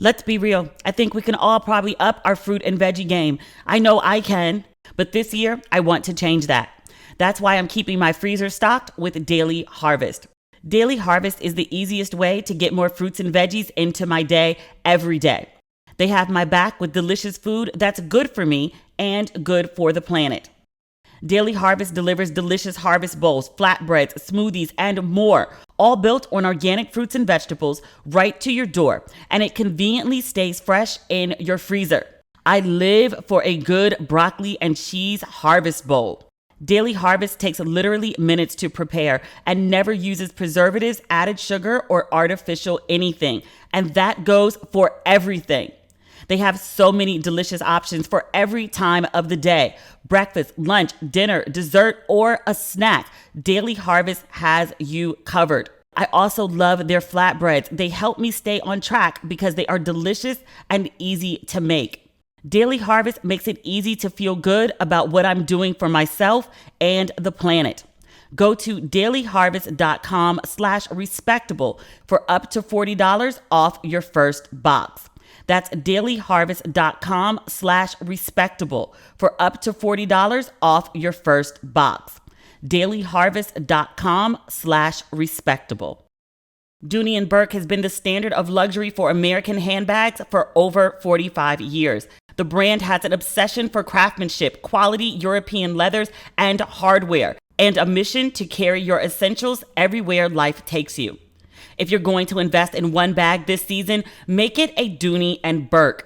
Let's be real. I think we can all probably up our fruit and veggie game. I know I can, but this year I want to change that. That's why I'm keeping my freezer stocked with Daily Harvest. Daily Harvest is the easiest way to get more fruits and veggies into my day every day. They have my back with delicious food that's good for me and good for the planet. Daily Harvest delivers delicious harvest bowls, flatbreads, smoothies, and more, all built on organic fruits and vegetables right to your door, and it conveniently stays fresh in your freezer. I live for a good broccoli and cheese harvest bowl. Daily Harvest takes literally minutes to prepare and never uses preservatives, added sugar, or artificial anything, and that goes for everything. They have so many delicious options for every time of the day. Breakfast, lunch, dinner, dessert, or a snack. Daily Harvest has you covered. I also love their flatbreads. They help me stay on track because they are delicious and easy to make. Daily Harvest makes it easy to feel good about what I'm doing for myself and the planet. Go to dailyharvest.com/respectable for up to $40 off your first box. That's dailyharvest.com/respectable for up to $40 off your first box. dailyharvest.com/respectable. Dooney & Bourke has been the standard of luxury for American handbags for over 45 years. The brand has an obsession for craftsmanship, quality European leathers, and hardware, and a mission to carry your essentials everywhere life takes you. If you're going to invest in one bag this season, make it a Dooney & Bourke.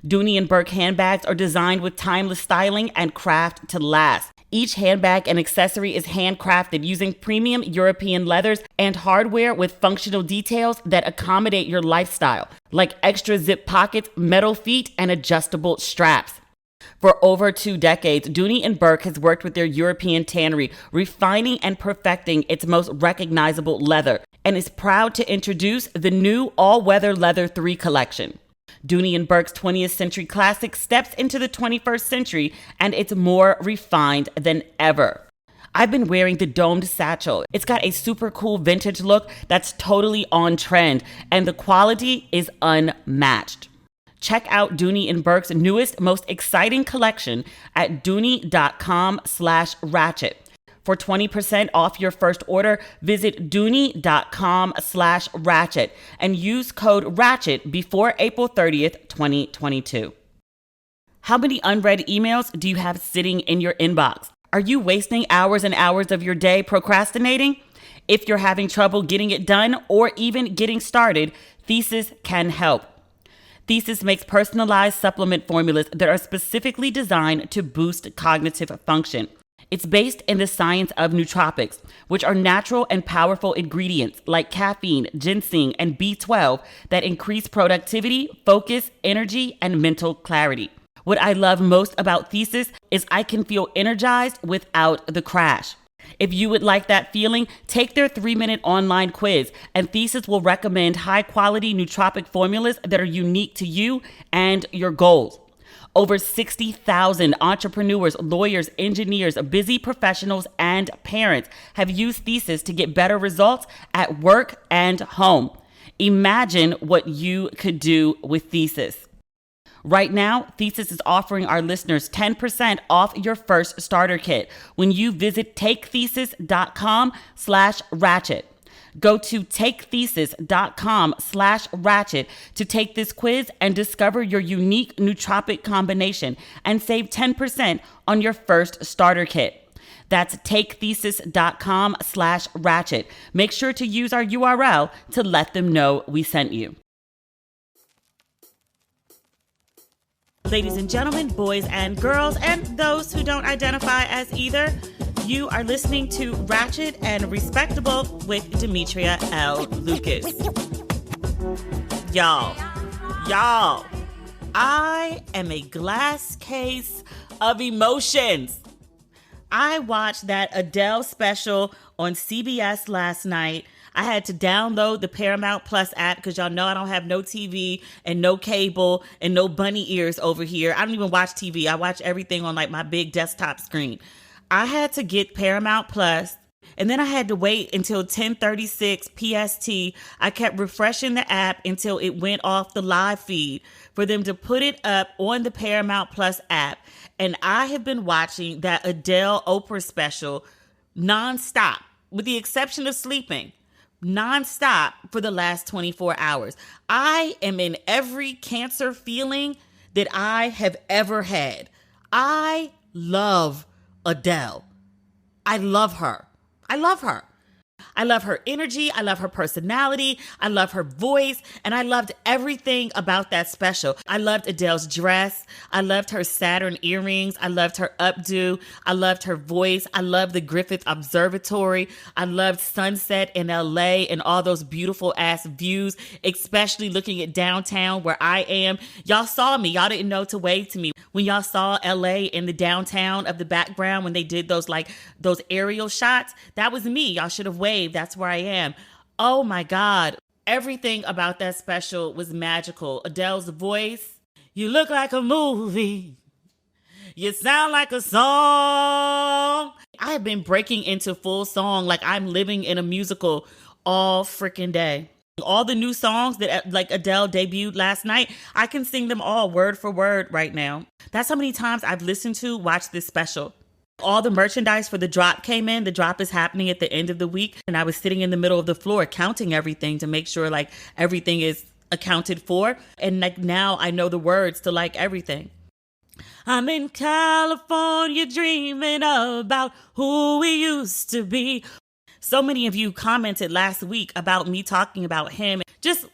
Dooney & Bourke handbags are designed with timeless styling and craft to last. Each handbag and accessory is handcrafted using premium European leathers and hardware with functional details that accommodate your lifestyle, like extra zip pockets, metal feet, and adjustable straps. For over 2 decades, Dooney & Bourke has worked with their European tannery, refining and perfecting its most recognizable leather, and is proud to introduce the new all-weather leather 3 collection. Dooney & Bourke's 20th Century Classic steps into the 21st century, and it's more refined than ever. I've been wearing the domed satchel. It's got a super cool vintage look that's totally on trend, and the quality is unmatched. Check out Dooney & Bourke's newest, most exciting collection at dooney.com/ratchet. For 20% off your first order, visit dooney.com/ratchet and use code RATCHET before April 30th, 2022. How many unread emails do you have sitting in your inbox? Are you wasting hours and hours of your day procrastinating? If you're having trouble getting it done or even getting started, Thesis can help. Thesis makes personalized supplement formulas that are specifically designed to boost cognitive function. It's based in the science of nootropics, which are natural and powerful ingredients like caffeine, ginseng, and B12 that increase productivity, focus, energy, and mental clarity. What I love most about Thesis is I can feel energized without the crash. If you would like that feeling, take their 3-minute online quiz, and Thesis will recommend high-quality nootropic formulas that are unique to you and your goals. Over 60,000 entrepreneurs, lawyers, engineers, busy professionals, and parents have used Thesis to get better results at work and home. Imagine what you could do with Thesis. Right now, Thesis is offering our listeners 10% off your first starter kit when you visit takethesis.com/ratchet. Go to takethesis.com/ratchet to take this quiz and discover your unique nootropic combination and save 10% on your first starter kit. That's takethesis.com/ratchet. Make sure to use our URL to let them know we sent you. Ladies and gentlemen, boys and girls, and those who don't identify as either, you are listening to Ratchet and Respectable with Demetria L. Lucas. Y'all, I am a glass case of emotions. I watched that Adele special on CBS last night. I had to download the Paramount Plus app because y'all know I don't have no TV and no cable and no bunny ears over here. I don't even watch TV. I watch everything on like my big desktop screen. I had to get Paramount Plus And then I had to wait until 10:36 PST. I kept refreshing the app until it went off the live feed for them to put it up on the Paramount Plus app. And I have been watching that Adele Oprah special nonstop, with the exception of sleeping, nonstop for the last 24 hours. I am in every cancer feeling that I have ever had. I love Adele. I love her. I love her. I love her energy. I love her personality. I love her voice. And I loved everything about that special. I loved Adele's dress. I loved her Saturn earrings. I loved her updo. I loved her voice. I loved the Griffith Observatory. I loved sunset in LA and all those beautiful ass views, especially looking at downtown where I am. Y'all saw me. Y'all didn't know to wave to me. When y'all saw LA in the downtown of the background, when they did those aerial shots, that was me. Y'all should have waved. That's where I am. Oh my God. Everything about that special was magical. Adele's voice. You look like a movie. You sound like a song. I have been breaking into full song like I'm living in a musical all freaking day. All the new songs that Adele debuted last night, I can sing them all word for word right now. That's how many times I've watched this special. All the merchandise for the drop came in. The drop is happening at the end of the week. And I was sitting in the middle of the floor counting everything to make sure everything is accounted for. And now I know the words to everything. I'm in California dreaming about who we used to be. So many of you commented last week about me talking about him. Just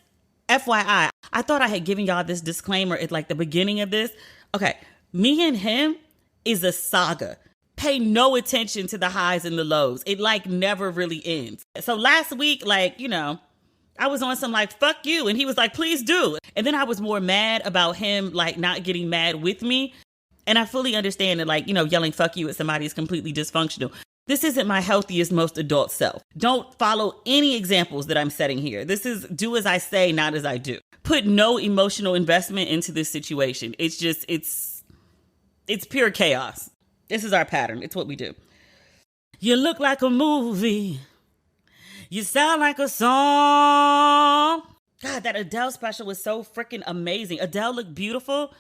FYI, I thought I had given y'all this disclaimer at the beginning of this. Okay, me and him is a saga. Pay no attention to the highs and the lows. It never really ends. So last week, I was on some fuck you. And he was like, please do. And then I was more mad about him not getting mad with me. And I fully understand that yelling fuck you at somebody is completely dysfunctional. This isn't my healthiest, most adult self. Don't follow any examples that I'm setting here. This is do as I say, not as I do. Put no emotional investment into this situation. It's just, it's pure chaos. This is our pattern. It's what we do. You look like a movie. You sound like a song. God, that Adele special was so freaking amazing. Adele looked beautiful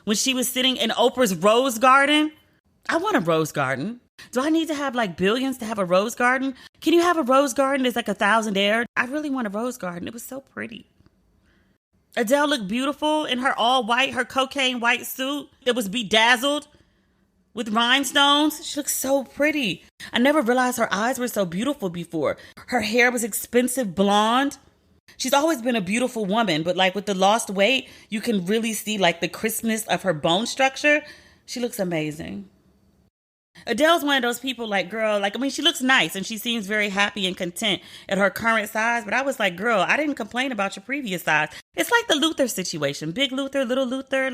when she was sitting in Oprah's rose garden. I want a rose garden. Do I need to have billions to have a rose garden? Can you have a rose garden that's 1,000 air? I really want a rose garden. It was so pretty. Adele looked beautiful in her all white, her cocaine white suit that was bedazzled with rhinestones. She looks so pretty. I never realized her eyes were so beautiful before. Her hair was expensive blonde. She's always been a beautiful woman, but with the lost weight, you can really see the crispness of her bone structure. She looks amazing. Adele's one of those people girl, she looks nice and she seems very happy and content at her current size. But I was like, girl, I didn't complain about your previous size. It's like the Luther situation. Big Luther, little Luther,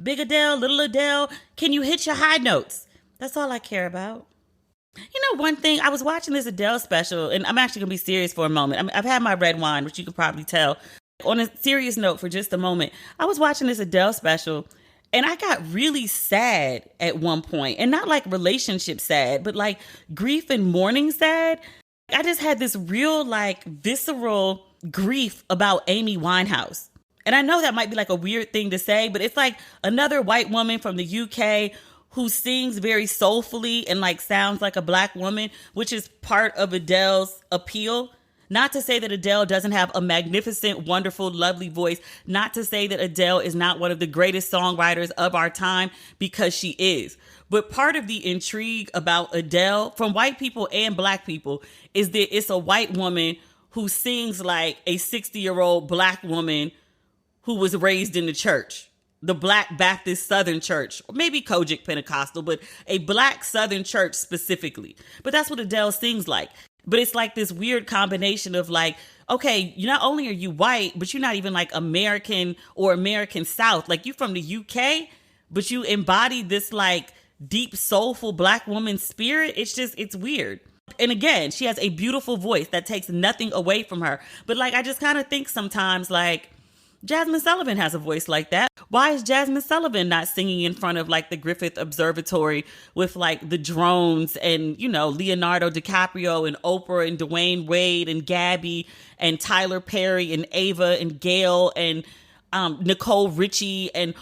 big Adele, little Adele. Can you hit your high notes? That's all I care about. One thing, I was watching this Adele special, and I'm actually going to be serious for a moment. I've had my red wine, which you can probably tell. On a serious note for just a moment, I was watching this Adele special, and I got really sad at one point, and not relationship sad, but grief and mourning sad. I just had this real visceral grief about Amy Winehouse. And I know that might be a weird thing to say, but it's another white woman from the UK who sings very soulfully and sounds like a black woman, which is part of Adele's appeal. Not to say that Adele doesn't have a magnificent, wonderful, lovely voice. Not to say that Adele is not one of the greatest songwriters of our time, because she is. But part of the intrigue about Adele, from white people and black people, is that it's a white woman who sings like a 60-year-old black woman who was raised in the church. The Black Baptist Southern Church, or maybe Kojic Pentecostal, but a black Southern church specifically. But that's what Adele sings like. But it's this weird combination of okay, not only are you white, but you're not even American or American South. You from the UK, but you embody this deep, soulful black woman spirit. It's weird. And again, she has a beautiful voice that takes nothing away from her. But I just kind of think sometimes Jasmine Sullivan has a voice like that. Why is Jasmine Sullivan not singing in front of like the Griffith Observatory with like the drones and, you know, Leonardo DiCaprio and Oprah and Dwayne Wade and Gabby and Tyler Perry and Ava and Gail and Nicole Richie and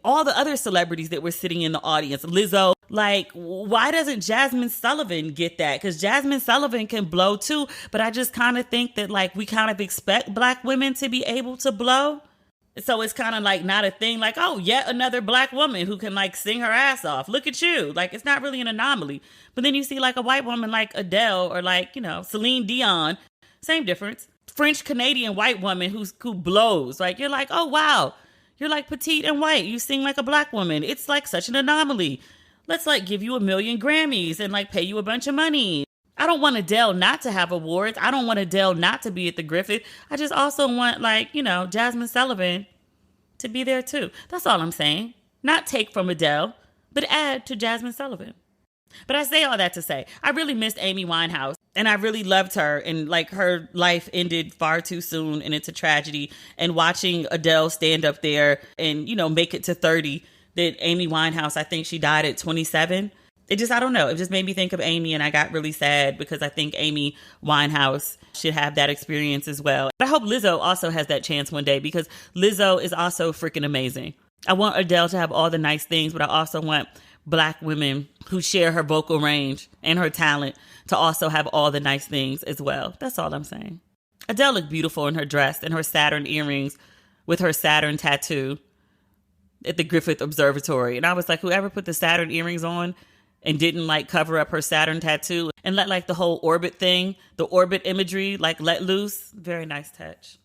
all the other celebrities that were sitting in the audience, Lizzo. Like, why doesn't Jasmine Sullivan get that? Because Jasmine Sullivan can blow too, but I just kind of think that like we kind of expect Black women to be able to blow. So it's kind of like not a thing like, oh, yet another Black woman who can like sing her ass off. Look at you. Like, it's not really an anomaly. But then you see like a white woman like Adele or like, you know, Celine Dion, same difference. French Canadian white woman who blows. Like, you're like, oh, wow. You're like petite and white. You sing like a Black woman. It's like such an anomaly. Let's like give you 1 million Grammys and like pay you a bunch of money. I don't want Adele not to have awards. I don't want Adele not to be at the Griffith. I just also want like, you know, Jasmine Sullivan to be there too. That's all I'm saying. Not take from Adele, but add to Jasmine Sullivan. But I say all that to say, I really missed Amy Winehouse and I really loved her, and like her life ended far too soon and it's a tragedy. And watching Adele stand up there and, you know, make it to 30, that Amy Winehouse, I think she died at 27. It just, I don't know. It just made me think of Amy and I got really sad because I think Amy Winehouse should have that experience as well. But I hope Lizzo also has that chance one day because Lizzo is also freaking amazing. I want Adele to have all the nice things, but I also want Black women who share her vocal range and her talent to also have all the nice things as well. That's all I'm saying. Adele looked beautiful in her dress and her Saturn earrings with her Saturn tattoo at the Griffith Observatory. And I was like, whoever put the Saturn earrings on and didn't like cover up her Saturn tattoo and let like the whole orbit thing, the orbit imagery, like let loose. Very nice touch.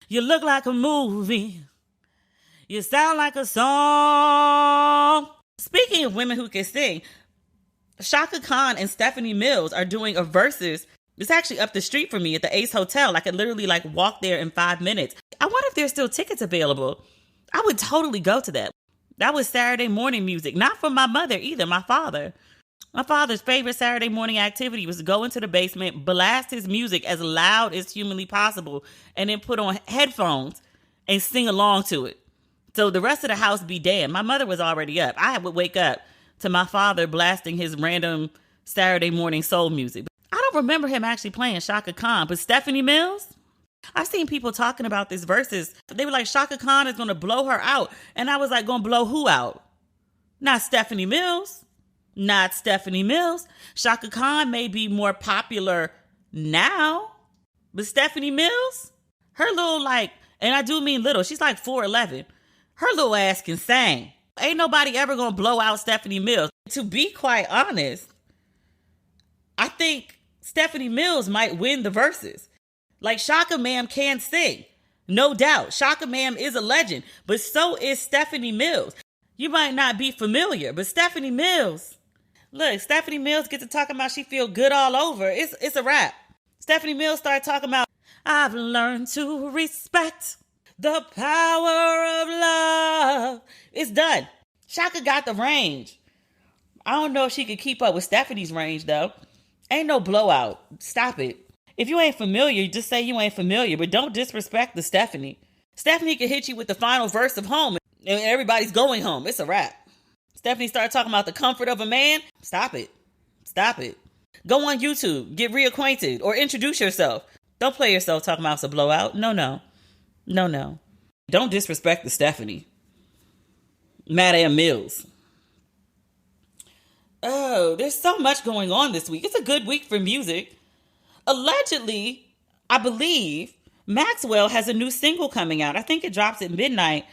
You look like a movie. You sound like a song. Speaking of women who can sing, Shaka Khan and Stephanie Mills are doing a versus. It's actually up the street from me at the Ace Hotel. I could literally like walk there in 5 minutes. I wonder if there's still tickets available. I would totally go to that. That was Saturday morning music. Not from my mother either, my father. My father's favorite Saturday morning activity was to go into the basement, blast his music as loud as humanly possible, and then put on headphones and sing along to it. So the rest of the house be damned. My mother was already up. I would wake up to my father blasting his random Saturday morning soul music. I don't remember him actually playing Shaka Khan, but Stephanie Mills? I've seen people talking about this versus. They were like, Shaka Khan is going to blow her out. And I was like, going to blow who out? Not Stephanie Mills. Not Stephanie Mills. Shaka Khan may be more popular now, but Stephanie Mills, her little like, and I do mean little, she's like 4'11". Her little ass can sing. Ain't nobody ever going to blow out Stephanie Mills. To be quite honest, I think Stephanie Mills might win the verses. Like, Shaka Ma'am can sing. No doubt. Shaka Ma'am is a legend. But so is Stephanie Mills. You might not be familiar, but Stephanie Mills. Look, Stephanie Mills gets to talking about she feel good all over. It's a wrap. Stephanie Mills started talking about, I've learned to respect the power of love. It's done. Shaka got the range. I don't know if she could keep up with Stephanie's range, though. Ain't no blowout. Stop it. If you ain't familiar, just say you ain't familiar, but don't disrespect the Stephanie. Stephanie can hit you with the final verse of Home, and everybody's going home. It's a wrap. Stephanie started talking about the comfort of a man. Stop it. Stop it. Go on YouTube. Get reacquainted or introduce yourself. Don't play yourself talking about it's a blowout. No. Don't disrespect the Stephanie. Madame Mills. Oh, there's so much going on this week. It's a good week for music. Allegedly, I believe, Maxwell has a new single coming out. I think it drops at midnight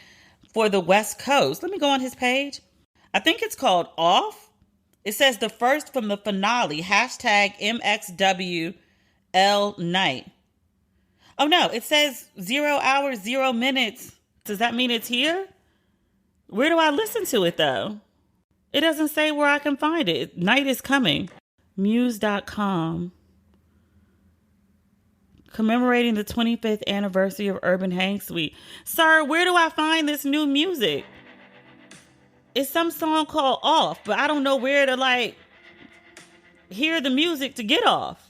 for the West Coast. Let me go on his page. I think it's called Off. It says the first from the finale, #MXWL night. Oh no, it says 0 hours, 0 minutes. Does that mean it's here? Where do I listen to it though? It doesn't say where I can find it. Night is coming. Muse.com. Commemorating the 25th anniversary of Urban Hang Suite. Sir, where do I find this new music? It's some song called Off, but I don't know where to like hear the music to get off.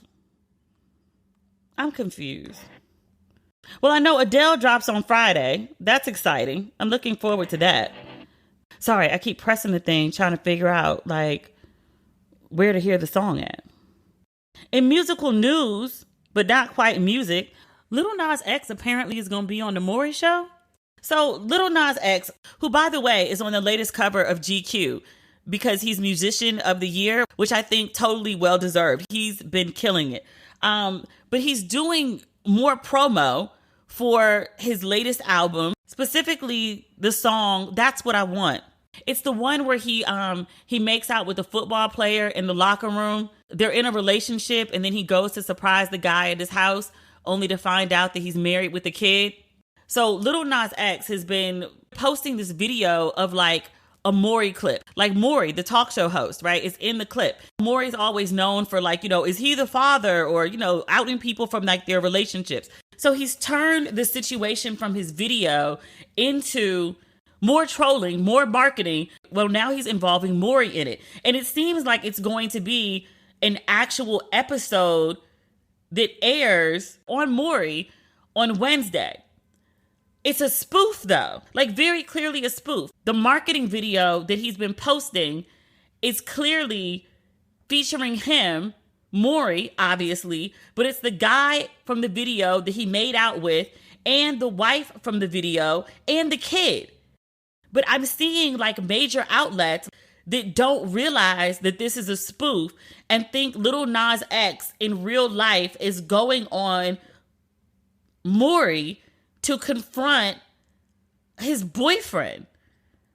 I'm confused. Well, I know Adele drops on Friday. That's exciting. I'm looking forward to that. Sorry, I keep pressing the thing trying to figure out like where to hear the song at. In musical news, but not quite music, Lil Nas X apparently is going to be on the Maury Show. So Lil Nas X, who by the way is on the latest cover of GQ because he's Musician of the Year, which I think totally well deserved. He's been killing it. But he's doing more promo for his latest album, specifically the song "That's What I Want." It's the one where he makes out with a football player in the locker room. They're in a relationship, and then he goes to surprise the guy at his house, only to find out that he's married with a kid. So Lil Nas X has been posting this video of like a Maury clip. Like Maury, the talk show host, right, is in the clip. Maury's always known for like, is he the father, or, outing people from like their relationships. So he's turned the situation from his video into more trolling, more marketing. Well, now he's involving Maury in it. And it seems like it's going to be an actual episode that airs on Maury on Wednesday. It's a spoof though, like very clearly a spoof. The marketing video that he's been posting is clearly featuring him, Maury, obviously, but it's the guy from the video that he made out with and the wife from the video and the kid. But I'm seeing like major outlets that don't realize that this is a spoof and think Lil Nas X in real life is going on Maury to confront his boyfriend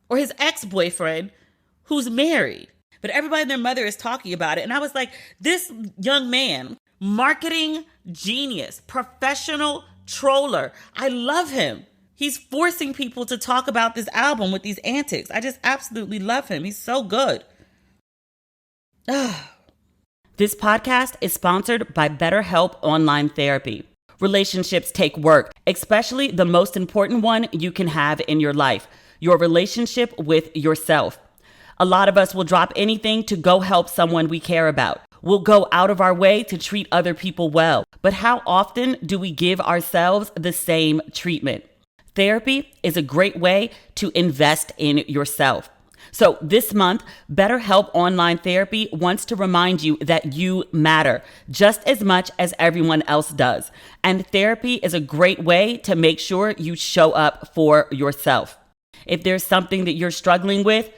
or his ex-boyfriend who's married. But everybody and their mother is talking about it. And I was like, this young man, marketing genius, professional troller. I love him. He's forcing people to talk about this album with these antics. I just absolutely love him. He's so good. This podcast is sponsored by BetterHelp Online Therapy. Relationships take work, especially the most important one you can have in your life, your relationship with yourself. A lot of us will drop anything to go help someone we care about. We'll go out of our way to treat other people well. But how often do we give ourselves the same treatment? Therapy is a great way to invest in yourself. So this month, BetterHelp Online Therapy wants to remind you that you matter just as much as everyone else does. And therapy is a great way to make sure you show up for yourself. If there's something that you're struggling with,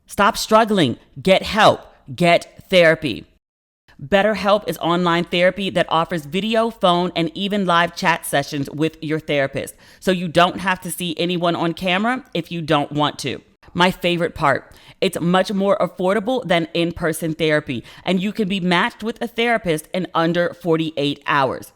stop struggling. Get help. Get therapy. BetterHelp is online therapy that offers video, phone, and even live chat sessions with your therapist. So you don't have to see anyone on camera if you don't want to. My favorite part, it's much more affordable than in-person therapy, and you can be matched with a therapist in under 48 hours.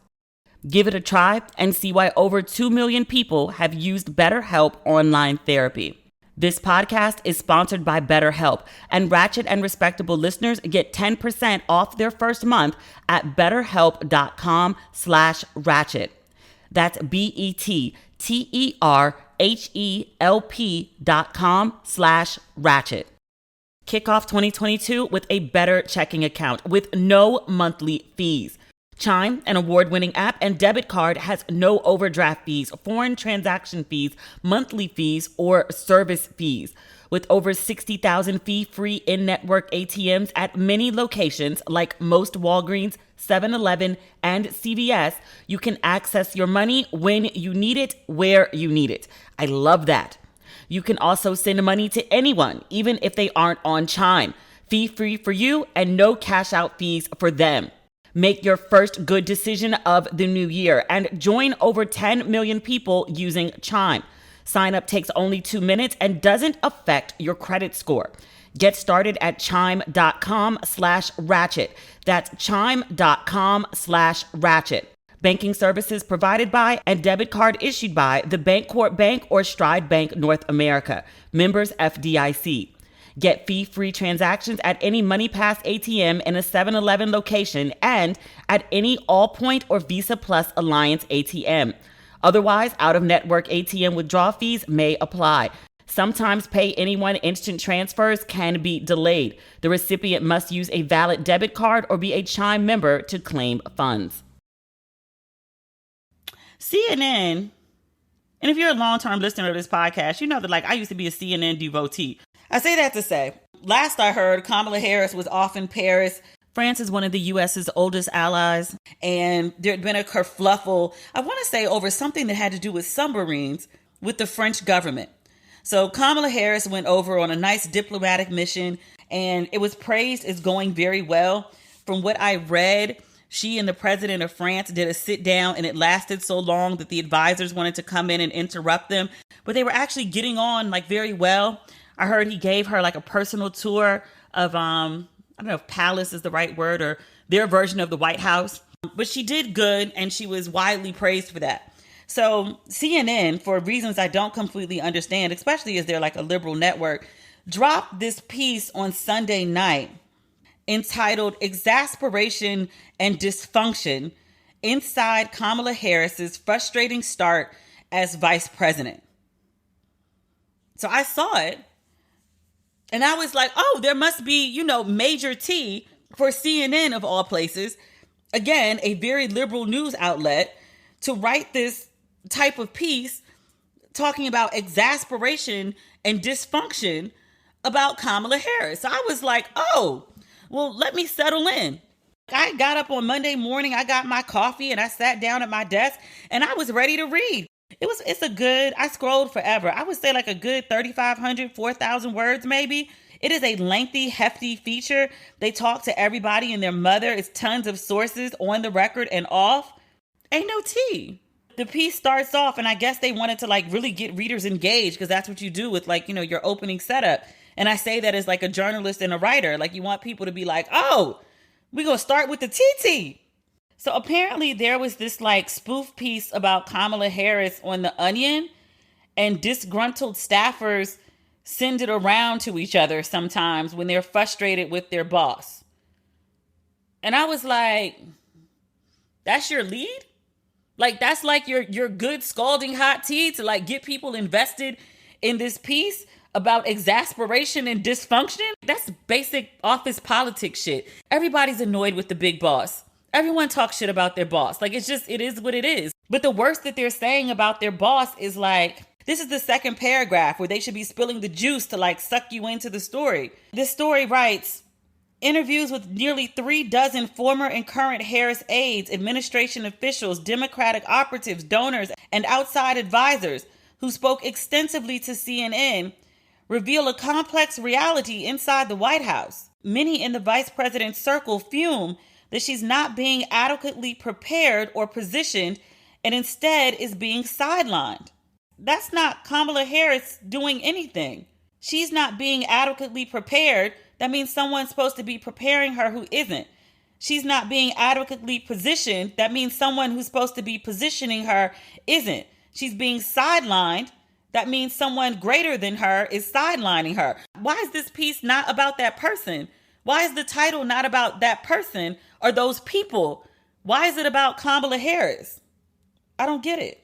Give it a try and see why over 2 million people have used BetterHelp Online Therapy. This podcast is sponsored by BetterHelp, and Ratchet and Respectable listeners get 10% off their first month at betterhelp.com/ratchet. That's BetterHelp.com/ratchet. Kick off 2022 with a better checking account with no monthly fees. Chime, an award-winning app and debit card, has no overdraft fees, foreign transaction fees, monthly fees, or service fees. With over 60,000 fee-free in-network ATMs at many locations like most Walgreens, 7-Eleven, and CVS, you can access your money when you need it, where you need it. I love that. You can also send money to anyone, even if they aren't on Chime. Fee-free for you and no cash-out fees for them. Make your first good decision of the new year and join over 10 million people using Chime. Sign up takes only 2 minutes and doesn't affect your credit score. Get started at chime.com/ratchet. That's chime.com/ratchet. Banking services provided by and debit card issued by the Bancorp Bank or Stride Bank North America. Members FDIC. Get fee-free transactions at any MoneyPass ATM in a 7-Eleven location and at any Allpoint or Visa Plus Alliance ATM. Otherwise, out-of-network ATM withdrawal fees may apply. Sometimes Pay Anyone instant transfers can be delayed. The recipient must use a valid debit card or be a Chime member to claim funds. CNN, and if you're a long-term listener of this podcast, you know that I used to be a CNN devotee. I say that to say, last I heard, Kamala Harris was off in Paris. France is one of the U.S.'s oldest allies, and there had been a kerfluffle, I want to say, over something that had to do with submarines with the French government. So Kamala Harris went over on a nice diplomatic mission, and it was praised as going very well. From what I read, she and the president of France did a sit down, and it lasted so long that the advisors wanted to come in and interrupt them. But they were actually getting on very well. I heard he gave her a personal tour of, I don't know if palace is the right word, or their version of the White House. But she did good, and she was widely praised for that. So CNN, for reasons I don't completely understand, especially as they're a liberal network, dropped this piece on Sunday night entitled "Exasperation and Dysfunction Inside Kamala Harris's Frustrating Start as Vice President." So I saw it, and I was like, oh, there must be, major T for CNN of all places. Again, a very liberal news outlet, to write this type of piece talking about exasperation and dysfunction about Kamala Harris. So I was like, oh, well, let me settle in. I got up on Monday morning, I got my coffee, and I sat down at my desk, and I was ready to read. I scrolled forever. I would say a good 3,500, 4,000 words maybe. It is a lengthy, hefty feature. They talk to everybody and their mother. It's tons of sources on the record and off. Ain't no tea. The piece starts off, and I guess they wanted to really get readers engaged, because that's what you do with your opening setup. And I say that as a journalist and a writer. You want people to be oh, we're going to start with the TT. So apparently there was this spoof piece about Kamala Harris on The Onion, and disgruntled staffers send it around to each other sometimes when they're frustrated with their boss. And I was like, that's your lead? That's your good scalding hot tea to get people invested in this piece about exasperation and dysfunction? That's basic office politics shit. Everybody's annoyed with the big boss. Everyone talks shit about their boss. It is what it is. But the worst that they're saying about their boss is this is the second paragraph where they should be spilling the juice to suck you into the story. This story writes, interviews with nearly 36 former and current Harris aides, administration officials, Democratic operatives, donors, and outside advisors who spoke extensively to CNN reveal a complex reality inside the White House. Many in the vice president's circle fume that she's not being adequately prepared or positioned, and instead is being sidelined. That's not Kamala Harris doing anything. She's not being adequately prepared. That means someone's supposed to be preparing her who isn't. She's not being adequately positioned. That means someone who's supposed to be positioning her isn't. She's being sidelined. That means someone greater than her is sidelining her. Why is this piece not about that person? Why is the title not about that person or those people? Why is it about Kamala Harris? I don't get it.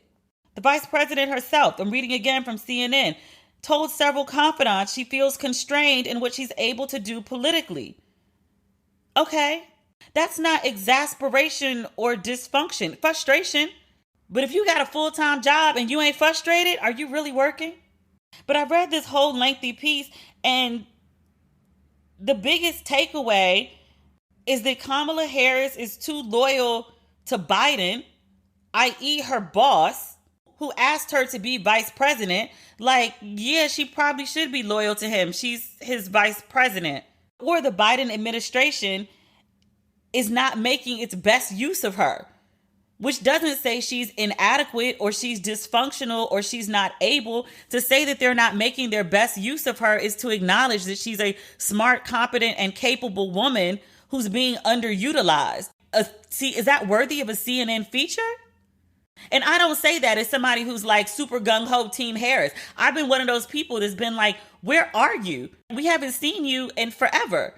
The vice president herself, I'm reading again from CNN, told several confidants she feels constrained in what she's able to do politically. Okay, that's not exasperation or dysfunction, frustration. But if you got a full-time job and you ain't frustrated, are you really working? But I read this whole lengthy piece, and the biggest takeaway is that Kamala Harris is too loyal to Biden, i.e. her boss, who asked her to be vice president. Yeah, she probably should be loyal to him. She's his vice president. Or the Biden administration is not making its best use of her, which doesn't say she's inadequate or she's dysfunctional or she's not able. To say that they're not making their best use of her is to acknowledge that she's a smart, competent, and capable woman who's being underutilized. Is that worthy of a CNN feature? And I don't say that as somebody who's super gung-ho Team Harris. I've been one of those people that's been where are you? We haven't seen you in forever.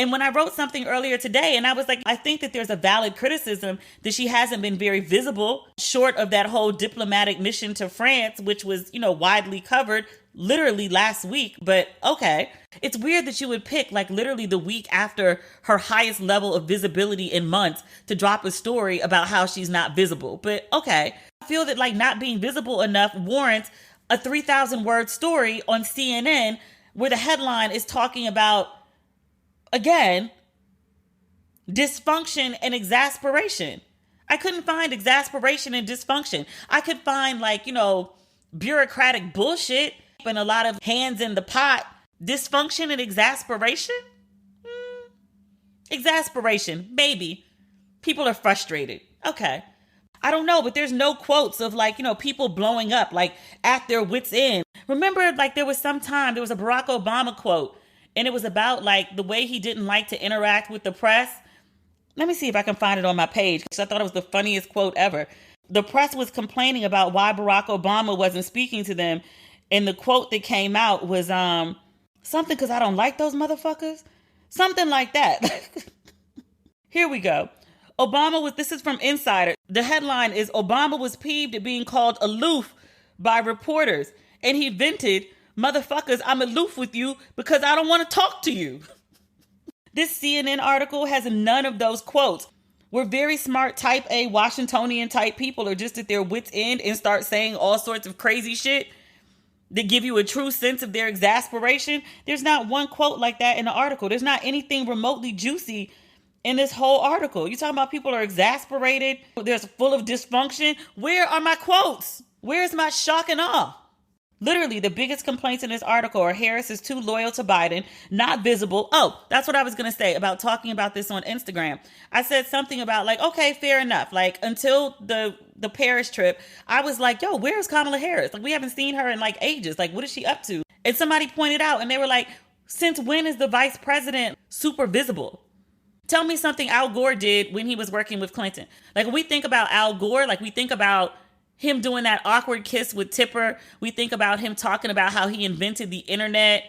And when I wrote something earlier today, and I was like, I think that there's a valid criticism that she hasn't been very visible, short of that whole diplomatic mission to France, which was, widely covered literally last week. But okay, it's weird that you would pick like literally the week after her highest level of visibility in months to drop a story about how she's not visible. But okay, I feel that like not being visible enough warrants a 3,000 word story on CNN where the headline is talking about, again, dysfunction and exasperation. I couldn't find exasperation and dysfunction. I could find bureaucratic bullshit and a lot of hands in the pot. Dysfunction and exasperation? Exasperation, maybe. People are frustrated. Okay. I don't know, but there's no quotes of people blowing up at their wits' end. Remember, there was a Barack Obama quote, and it was about the way he didn't like to interact with the press. Let me see if I can find it on my page, because I thought it was the funniest quote ever. The press was complaining about why Barack Obama wasn't speaking to them, and the quote that came out was something because I don't like those motherfuckers. Something like that. Here we go. This is from Insider. The headline is, Obama was peeved at being called aloof by reporters. And he vented, motherfuckers, I'm aloof with you because I don't want to talk to you. This CNN article has none of those quotes. Where very smart type A Washingtonian type people are just at their wits' end and start saying all sorts of crazy shit that give you a true sense of their exasperation. There's not one quote like that in the article. There's not anything remotely juicy in this whole article. You talking about people are exasperated. There's full of dysfunction. Where are my quotes? Where's my shock and awe? Literally, the biggest complaints in this article are Harris is too loyal to Biden, not visible. Oh, that's what I was going to say about talking about this on Instagram. I said something about okay, fair enough. Until the Paris trip, I was like, yo, where's Kamala Harris? We haven't seen her in ages. What is she up to? And somebody pointed out and they were like, since when is the vice president super visible? Tell me something Al Gore did when he was working with Clinton. When we think about Al Gore, we think about him doing that awkward kiss with Tipper. We think about him talking about how he invented the internet.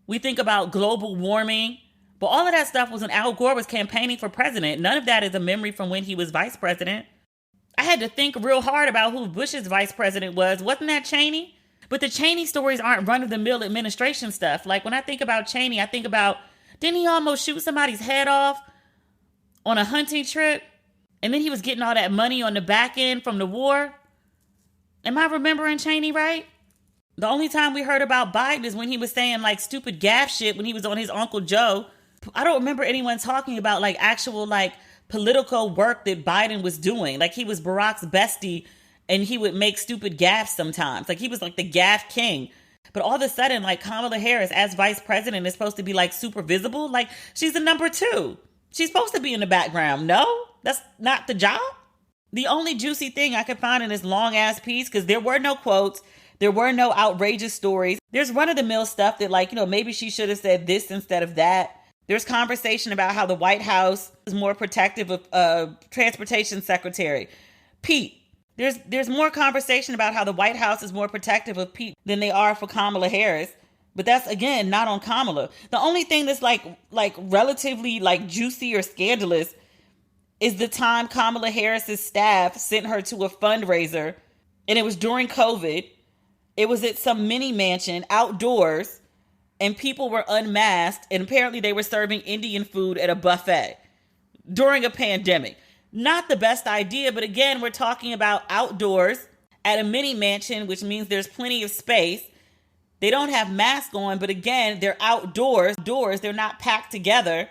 We think about global warming. But all of that stuff was when Al Gore was campaigning for president. None of that is a memory from when he was vice president. I had to think real hard about who Bush's vice president was. Wasn't that Cheney? But the Cheney stories aren't run-of-the-mill administration stuff. When I think about Cheney, I think about, didn't he almost shoot somebody's head off on a hunting trip? And then he was getting all that money on the back end from the war? Am I remembering Cheney right? The only time we heard about Biden is when he was saying stupid gaff shit when he was on his Uncle Joe. I don't remember anyone talking about actual political work that Biden was doing. He was Barack's bestie and he would make stupid gaffes sometimes. He was the gaff king. But all of a sudden, Kamala Harris as vice president is supposed to be super visible. She's the number 2. She's supposed to be in the background. No, that's not the job. The only juicy thing I could find in this long ass piece, because there were no quotes, there were no outrageous stories. There's run-of-the-mill stuff that maybe she should have said this instead of that. There's conversation about how the White House is more protective of Transportation Secretary Pete. There's more conversation about how the White House is more protective of Pete than they are for Kamala Harris. But that's, again, not on Kamala. The only thing that's relatively juicy or scandalous is the time Kamala Harris's staff sent her to a fundraiser, and it was during COVID. It was at some mini mansion outdoors, and people were unmasked, and apparently they were serving Indian food at a buffet during a pandemic. Not the best idea, but again, we're talking about outdoors at a mini mansion, which means there's plenty of space. They don't have masks on, but again, they're outdoors. They're not packed together.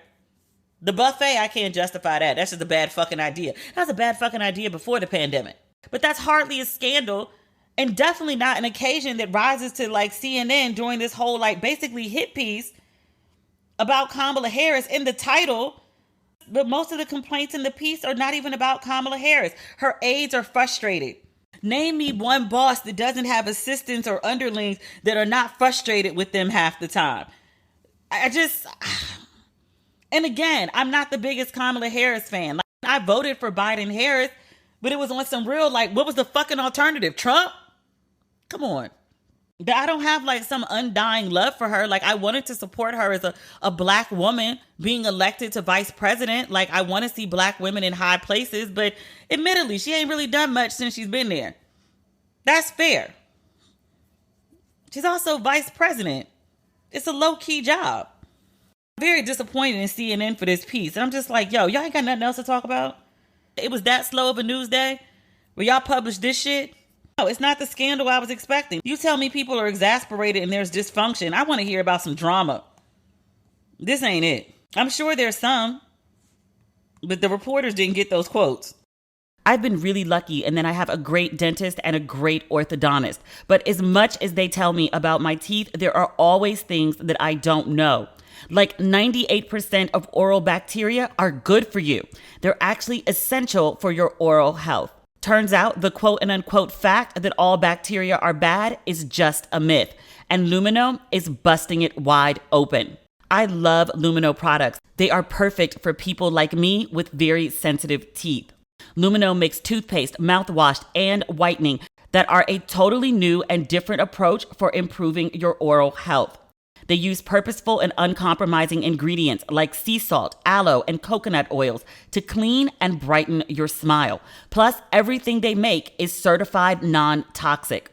The buffet, I can't justify that. That's just a bad fucking idea. That was a bad fucking idea before the pandemic. But that's hardly a scandal, and definitely not an occasion that rises to CNN during this whole basically hit piece about Kamala Harris in the title. But most of the complaints in the piece are not even about Kamala Harris. Her aides are frustrated. Name me one boss that doesn't have assistants or underlings that are not frustrated with them half the time. And again, I'm not the biggest Kamala Harris fan. I voted for Biden-Harris, but it was on some real, what was the fucking alternative? Trump? Come on. That I don't have like some undying love for her. Like, I wanted to support her as a black woman being elected to vice president. Like, I want to see black women in high places, but admittedly, she ain't really done much since she's been there. That's fair. She's also vice president. It's a low-key job. Very disappointed in CNN for this piece. And I'm just like, yo, y'all ain't got nothing else to talk about? It was that slow of a news day where y'all published this shit? No, it's not the scandal I was expecting. You tell me people are exasperated and there's dysfunction. I want to hear about some drama. This ain't it. I'm sure there's some, but the reporters didn't get those quotes. I've been really lucky, and then I have a great dentist and a great orthodontist. But as much as they tell me about my teeth, there are always things that I don't know. Like 98% of oral bacteria are good for you. They're actually essential for your oral health. Turns out the quote and unquote fact that all bacteria are bad is just a myth, and Lumino is busting it wide open. I love Lumino products. They are perfect for people like me with very sensitive teeth. Lumino makes toothpaste, mouthwash, and whitening that are a totally new and different approach for improving your oral health. They use purposeful and uncompromising ingredients like sea salt, aloe, and coconut oils to clean and brighten your smile. Plus, everything they make is certified non-toxic.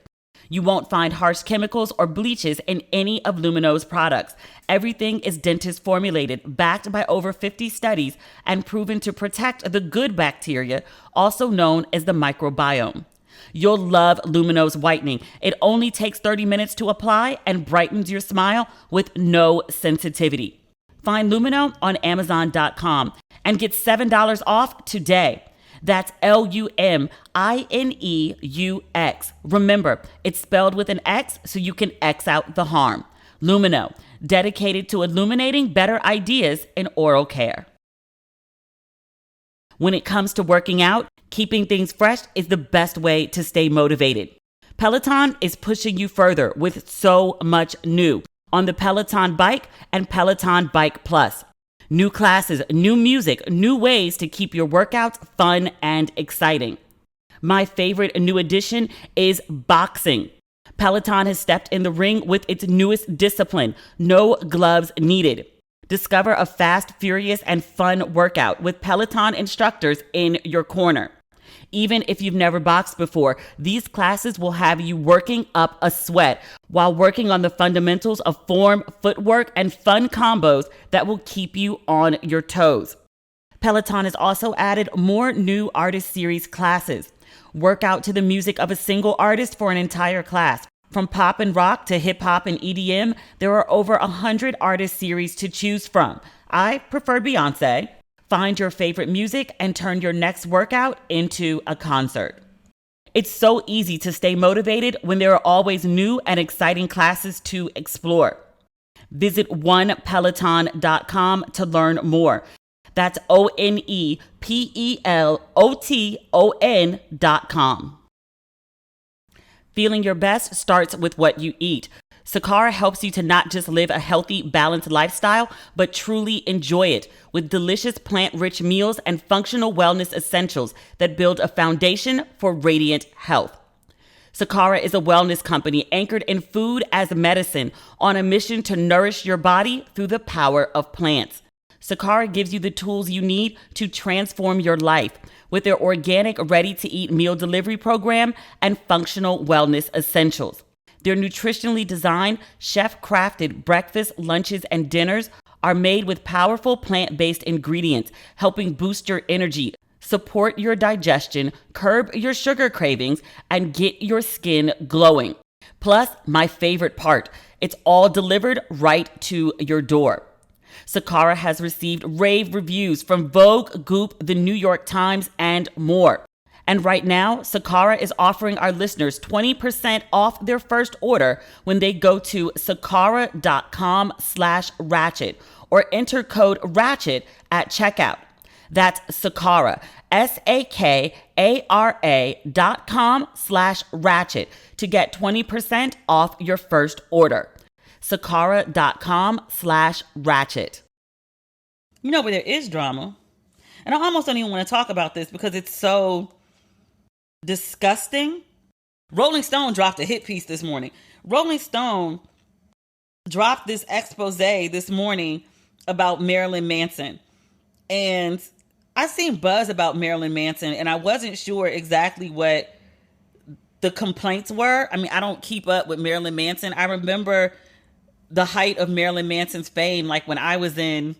You won't find harsh chemicals or bleaches in any of Lumino's products. Everything is dentist formulated, backed by over 50 studies, and proven to protect the good bacteria, also known as the microbiome. You'll love Lumino's whitening. It only takes 30 minutes to apply and brightens your smile with no sensitivity. Find Lumino on Amazon.com and get $7 off today. That's Lumineux. Remember, it's spelled with an X so you can X out the harm. Lumino, dedicated to illuminating better ideas in oral care. When it comes to working out, keeping things fresh is the best way to stay motivated. Peloton is pushing you further with so much new on the Peloton Bike and Peloton Bike Plus. New classes, new music, new ways to keep your workouts fun and exciting. My favorite new addition is boxing. Peloton has stepped in the ring with its newest discipline, no gloves needed. Discover a fast, furious, and fun workout with Peloton instructors in your corner. Even if you've never boxed before, these classes will have you working up a sweat while working on the fundamentals of form, footwork, and fun combos that will keep you on your toes. Peloton has also added more new artist series classes. Work out to the music of a single artist for an entire class. From pop and rock to hip hop and EDM, there are over 100 artist series to choose from. I prefer Beyonce. Find your favorite music and turn your next workout into a concert. It's so easy to stay motivated when there are always new and exciting classes to explore. Visit onepeloton.com to learn more. That's OnePeloton.com. Feeling your best starts with what you eat. Sakara helps you to not just live a healthy, balanced lifestyle, but truly enjoy it with delicious plant-rich meals and functional wellness essentials that build a foundation for radiant health. Sakara is a wellness company anchored in food as medicine on a mission to nourish your body through the power of plants. Sakara gives you the tools you need to transform your life with their organic, ready-to-eat meal delivery program and functional wellness essentials. Their nutritionally designed, chef-crafted breakfasts, lunches, and dinners are made with powerful plant-based ingredients, helping boost your energy, support your digestion, curb your sugar cravings, and get your skin glowing. Plus, my favorite part, it's all delivered right to your door. Sakara has received rave reviews from Vogue, Goop, the New York Times, and more. And right now, Sakara is offering our listeners 20% off their first order when they go to sakara.com/ratchet or enter code RATCHET at checkout. That's Sakara, SAKARA.com/ratchet to get 20% off your first order. Sakara.com/ratchet. You know where there is drama, and I almost don't even want to talk about this because it's so disgusting. Rolling Stone dropped a hit piece this morning. Rolling Stone dropped this expose this morning about Marilyn Manson. And I seen buzz about Marilyn Manson, and I wasn't sure exactly what the complaints were. I mean, I don't keep up with Marilyn Manson. I remember the height of Marilyn Manson's fame, like when I was in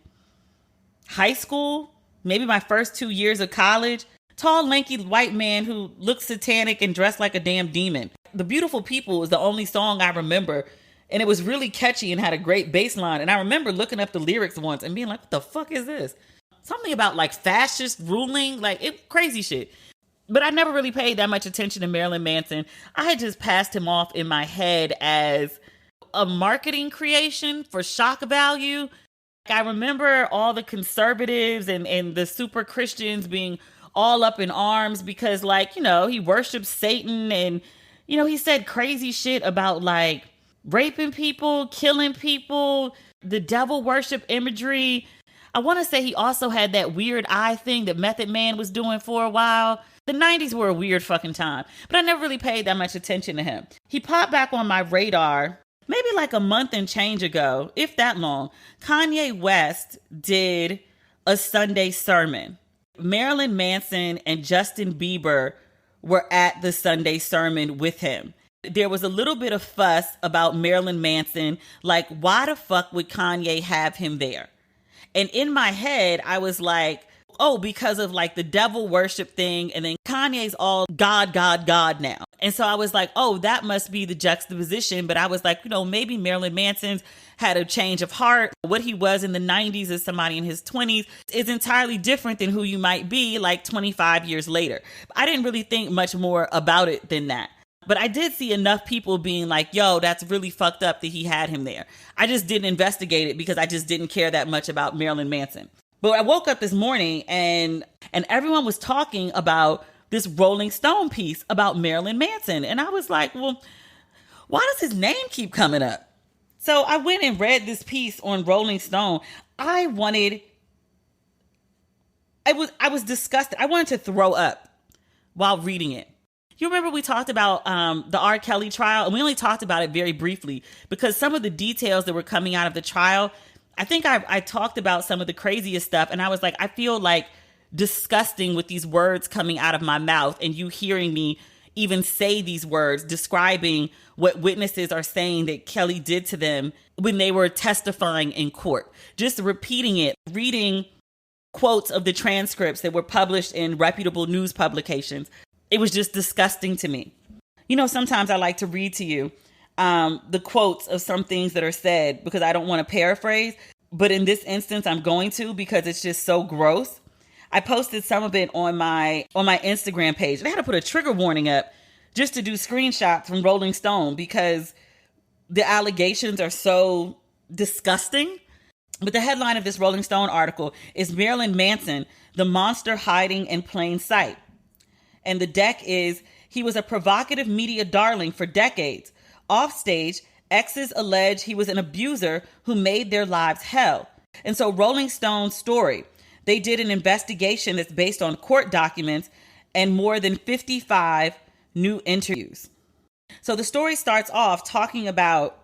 high school, maybe my first 2 years of college. Tall, lanky white man who looked satanic and dressed like a damn demon. The Beautiful People is the only song I remember, and it was really catchy and had a great bass line. And I remember looking up the lyrics once and being like, what the fuck is this? Something about like fascist ruling, crazy shit. But I never really paid that much attention to Marilyn Manson. I had just passed him off in my head as a marketing creation for shock value. I remember all the conservatives and the super Christians being all up in arms because, he worships Satan and, he said crazy shit about raping people, killing people, the devil worship imagery. I want to say he also had that weird eye thing that Method Man was doing for a while. The 90s were a weird fucking time, but I never really paid that much attention to him. He popped back on my radar maybe a month and change ago, if that long. Kanye West did a Sunday sermon. Marilyn Manson and Justin Bieber were at the Sunday sermon with him. There was a little bit of fuss about Marilyn Manson, why the fuck would Kanye have him there? And in my head, I was like, oh, because of the devil worship thing. And then Kanye's all God, God, God now. And so I was like, oh, that must be the juxtaposition. But I was like, maybe Marilyn Manson's had a change of heart. What he was in the 90s as somebody in his 20s is entirely different than who you might be 25 years later. I didn't really think much more about it than that. But I did see enough people being like, yo, that's really fucked up that he had him there. I just didn't investigate it because I just didn't care that much about Marilyn Manson. But I woke up this morning and everyone was talking about this Rolling Stone piece about Marilyn Manson. And I was like, well, why does his name keep coming up? So I went and read this piece on Rolling Stone. I was disgusted. I wanted to throw up while reading it. You remember we talked about the R. Kelly trial, and we only talked about it very briefly because some of the details that were coming out of the trial, I think I talked about some of the craziest stuff, and I was like, I feel disgusting with these words coming out of my mouth and you hearing me even say these words, describing what witnesses are saying that Kelly did to them when they were testifying in court. Just repeating it, reading quotes of the transcripts that were published in reputable news publications. It was just disgusting to me. Sometimes I like to read to you the quotes of some things that are said because I don't want to paraphrase. But in this instance, I'm going to because it's just so gross. I posted some of it on my Instagram page. And I had to put a trigger warning up just to do screenshots from Rolling Stone because the allegations are so disgusting. But the headline of this Rolling Stone article is Marilyn Manson, the monster hiding in plain sight. And the deck is, he was a provocative media darling for decades. Offstage, exes allege he was an abuser who made their lives hell. And so Rolling Stone's story, they did an investigation that's based on court documents and more than 55 new interviews. So the story starts off talking about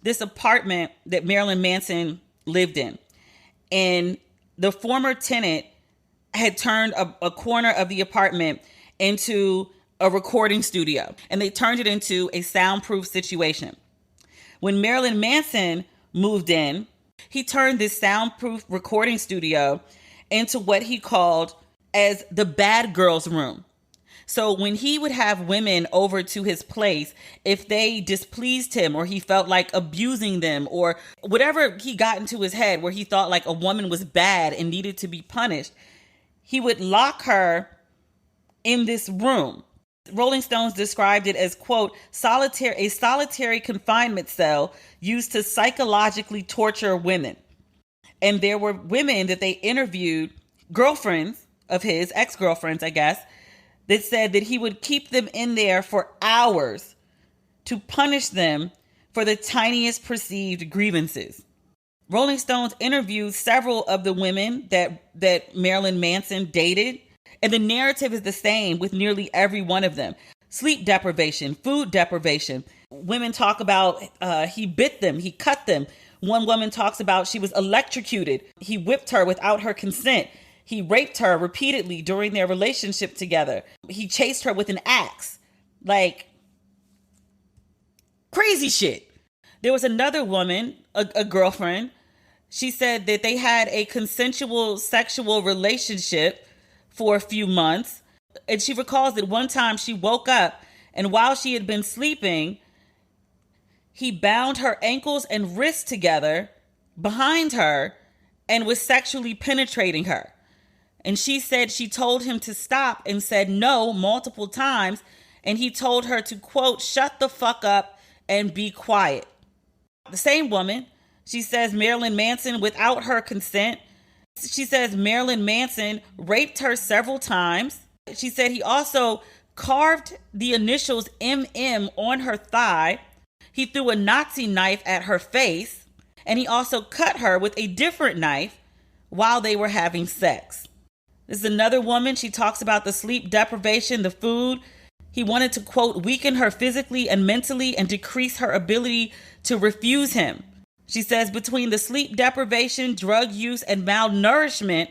this apartment that Marilyn Manson lived in. And the former tenant had turned a corner of the apartment into a recording studio, and they turned it into a soundproof situation. When Marilyn Manson moved in, he turned this soundproof recording studio into what he called as the bad girls room. So when he would have women over to his place, if they displeased him or he felt like abusing them or whatever he got into his head where he thought like a woman was bad and needed to be punished, he would lock her in this room. Rolling Stones described it as, quote, a solitary confinement cell used to psychologically torture women. And there were women that they interviewed, girlfriends of his, ex-girlfriends, I guess, that said that he would keep them in there for hours to punish them for the tiniest perceived grievances. Rolling Stones interviewed several of the women that Marilyn Manson dated, and the narrative is the same with nearly every one of them. sleep deprivation, food deprivation. Women talk about he bit them, he cut them. One woman talks about she was electrocuted. He whipped her without her consent. He raped her repeatedly during their relationship together. He chased her with an axe. Like, crazy shit. There was another woman, a girlfriend. She said that they had a consensual sexual relationship for a few months. And she recalls that one time she woke up and while she had been sleeping, he bound her ankles and wrists together behind her and was sexually penetrating her. And she said she told him to stop and said no multiple times. And he told her to, quote, shut the fuck up and be quiet. The same woman, she says Marilyn Manson, without her consent, she says Marilyn Manson raped her several times. She said he also carved the initials MM on her thigh. He threw a Nazi knife at her face. And he also cut her with a different knife while they were having sex. This is another woman. She talks about the sleep deprivation, the food. He wanted to, quote, weaken her physically and mentally and decrease her ability to refuse him. She says between the sleep deprivation, drug use, and malnourishment,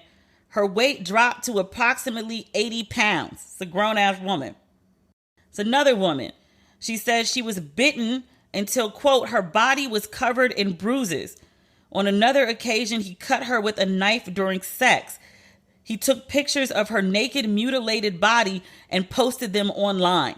her weight dropped to approximately 80 pounds. It's a grown-ass woman. It's another woman. She says she was bitten until, quote, her body was covered in bruises. On another occasion, he cut her with a knife during sex. He took pictures of her naked, mutilated body and posted them online.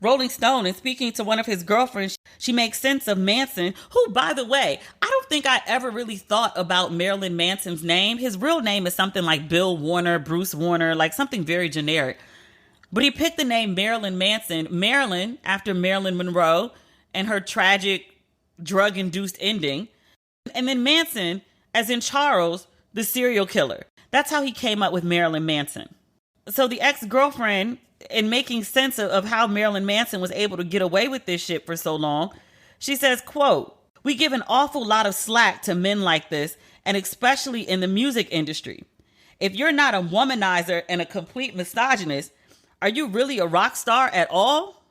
Rolling Stone, in speaking to one of his girlfriends, she makes sense of Manson, who, by the way, I don't think I ever really thought about Marilyn Manson's name. His real name is something like Bill Warner, Bruce Warner, like something very generic. But he picked the name Marilyn Manson, Marilyn after Marilyn Monroe and her tragic drug-induced ending. And then Manson, as in Charles, the serial killer. That's how he came up with Marilyn Manson. So the ex-girlfriend, in making sense of how Marilyn Manson was able to get away with this shit for so long, she says, quote, we give an awful lot of slack to men like this, and especially in the music industry. If you're not a womanizer and a complete misogynist, are you really a rock star at all?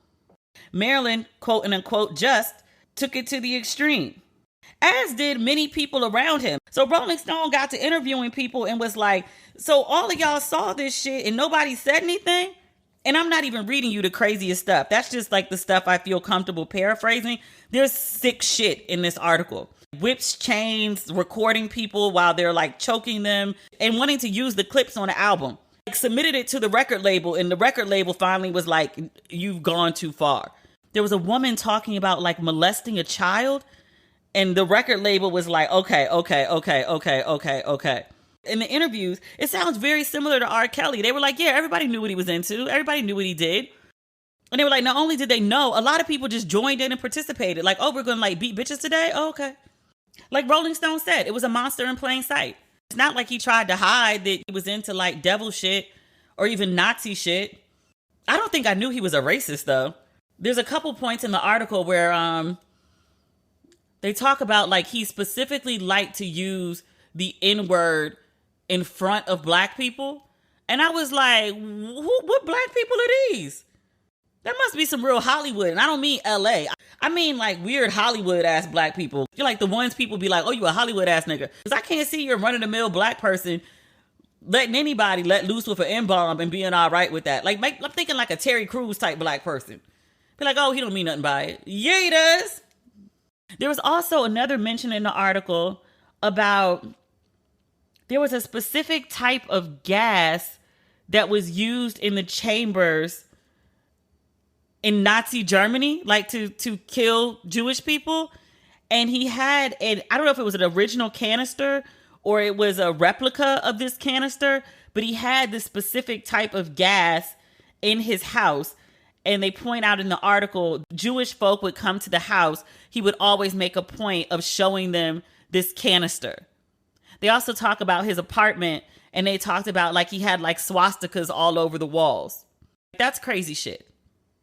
Marilyn, quote and unquote, just took it to the extreme, as did many people around him. So Rolling Stone got to interviewing people and was like, so all of y'all saw this shit and nobody said anything? And I'm not even reading you the craziest stuff. That's just like the stuff I feel comfortable paraphrasing. There's sick shit in this article. Whips, chains, recording people while they're like choking them and wanting to use the clips on the album. Like, submitted it to the record label and the record label finally was like, you've gone too far. There was a woman talking about like molesting a child. And the record label was like, okay. In the interviews, it sounds very similar to R. Kelly. They were like, yeah, everybody knew what he was into. Everybody knew what he did. And they were like, not only did they know, a lot of people just joined in and participated. Like, oh, we're going to like beat bitches today? Oh, okay. Like Rolling Stone said, it was a monster in plain sight. It's not like he tried to hide that he was into like devil shit or even Nazi shit. I don't think I knew he was a racist, though. There's a couple points in the article where they talk about like he specifically liked to use the N-word in front of black people. And I was like, what black people are these? That must be some real Hollywood. And I don't mean LA. I mean like weird Hollywood ass black people. You're like the ones people be like, oh, you a Hollywood ass nigga. Because I can't see your run-of-the-mill black person letting anybody let loose with an N-bomb and being all right with that. Like I'm thinking like a Terry Crews type black person. Be like, oh, he don't mean nothing by it. Yeah, he does. There was also another mention in the article about there was a specific type of gas that was used in the chambers in Nazi Germany, like to kill Jewish people. And he had, I don't know if it was an original canister or it was a replica of this canister, but he had this specific type of gas in his house. And they point out in the article, Jewish folk would come to the house. He would always make a point of showing them this canister. They also talk about his apartment, and they talked about like he had like swastikas all over the walls. That's crazy shit.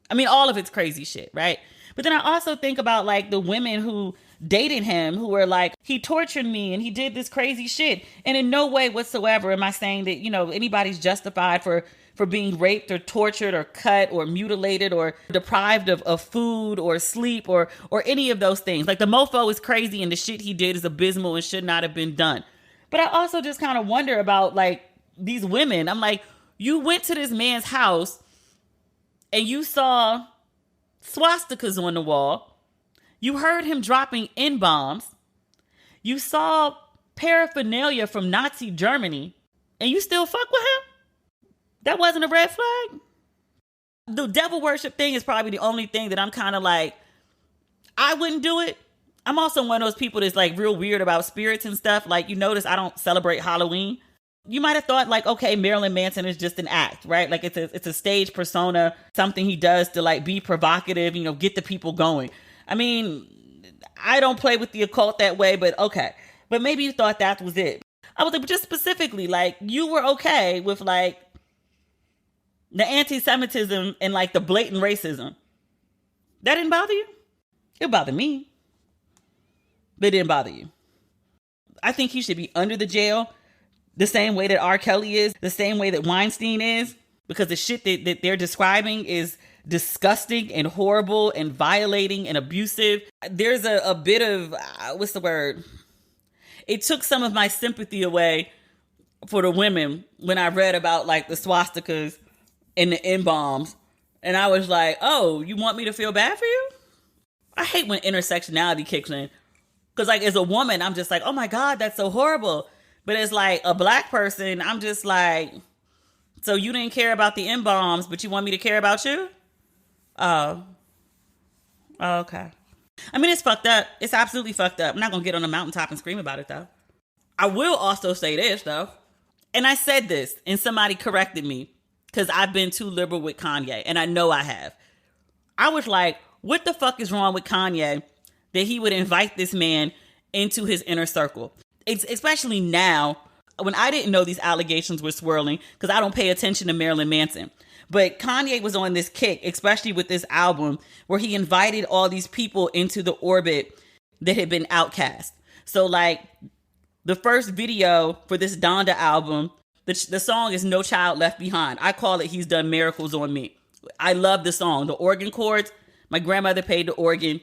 I mean, all of it's crazy shit, right? But then I also think about like the women who dated him who were like, he tortured me and he did this crazy shit. And in no way whatsoever am I saying that, anybody's justified for being raped or tortured or cut or mutilated or deprived of food or sleep or any of those things. Like the mofo is crazy and the shit he did is abysmal and should not have been done. But I also just kind of wonder about like these women. I'm like, you went to this man's house and you saw swastikas on the wall. You heard him dropping N-bombs. You saw paraphernalia from Nazi Germany and you still fuck with him? That wasn't a red flag? The devil worship thing is probably the only thing that I'm kind of like, I wouldn't do it. I'm also one of those people that's like real weird about spirits and stuff. Like, you notice I don't celebrate Halloween. You might have thought like, okay, Marilyn Manson is just an act, right? Like it's a stage persona, something he does to like be provocative, get the people going. I mean, I don't play with the occult that way, but okay. But maybe you thought that was it. I was like, but just specifically, like you were okay with like the anti-Semitism and like the blatant racism. That didn't bother you? It bothered me. But it didn't bother you. I think he should be under the jail the same way that R. Kelly is, the same way that Weinstein is, because the shit that they're describing is disgusting and horrible and violating and abusive. There's a bit of, what's the word? It took some of my sympathy away for the women when I read about like the swastikas and the N-bombs. And I was like, oh, you want me to feel bad for you? I hate when intersectionality kicks in. Because like as a woman, I'm just like, oh my God, that's so horrible. But as like a black person, I'm just like, so you didn't care about the N-bombs, but you want me to care about you? Oh, okay. I mean, it's fucked up. It's absolutely fucked up. I'm not going to get on a mountaintop and scream about it though. I will also say this though. And I said this and somebody corrected me because I've been too liberal with Kanye. And I know I have. I was like, what the fuck is wrong with Kanye that he would invite this man into his inner circle? It's especially now when I didn't know these allegations were swirling because I don't pay attention to Marilyn Manson. But Kanye was on this kick, especially with this album where he invited all these people into the orbit that had been outcast. So like the first video for this Donda album, the song is No Child Left Behind. I call it He's Done Miracles on Me. I love the song. The organ chords, my grandmother played the organ.